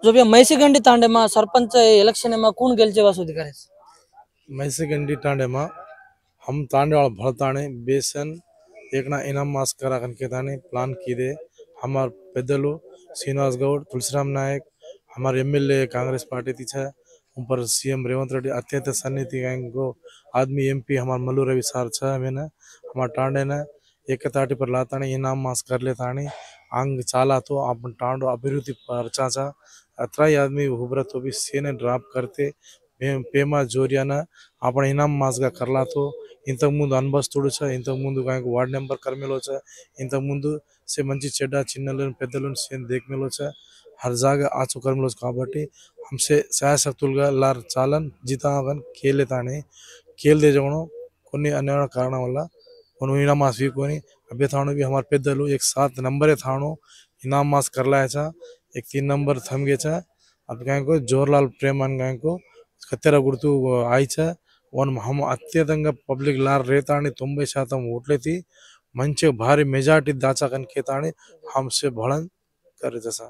जो भी मैसीगंडी तांडे में सरपंच इलेक्शन में कौन गेलचे वासुदी करे मैसीगंडी तांडे में हम तांडे वाला भरताने बेसन एक ना इनाम मास करा के ताने प्लान कीदे हमार पेदलू श्रीनिवास गौड़ तुलसीराम नायक हमारे एमएलए कांग्रेस पार्टी थी छे ऊपर सीएम रेवंत रेड्डी अत्यंत सन्निधि को आदमी एमपी हमार मल्लू रवि सार छे मैंने हमार टांडे ने एक ताटी पर लाताने इनाम मास कर लेताने आंग चाला तो अपन टांडो अभिवृद्धि परचा चा अत्राई आदमी उभर तो भी सेने ड्राप करते पेमा जोरियाना आपण इनाम मासगा करला तो इंतक मुंदु अनबस्तुडु छ इंतक मुंदु गायक वार्ड नंबर करमेलो छ इंतक मुंदु से मंची చెడ్డ చిన్నలను పెద్దలను సేన్ దేకమెలో छ हर जागा आचो करमेलो కాబట్టి हमसे శాయశక్తులుగా లార్ చాలన్ జితాగన్ కేలేతానే కేల్ दे जगनो కొన్ని अन्य కారణం వల్ల మనం ఇనాम मास भी कोनी अबे थानो भी हमार पेदलु एक 7 नंबर थानो इनाम मास करला छ एक 3 नंबर थम गे छ अब गाय को जोरलाल प्रेमन गाय को कत्तेरा गुर्तु आई छ वन हम अत्यंत पब्लिक लार रेतानी 90% ओट्लेती मंचे भारी मेजॉरिटी दाचा कन केतानी हमसे भड़न करे जैसा।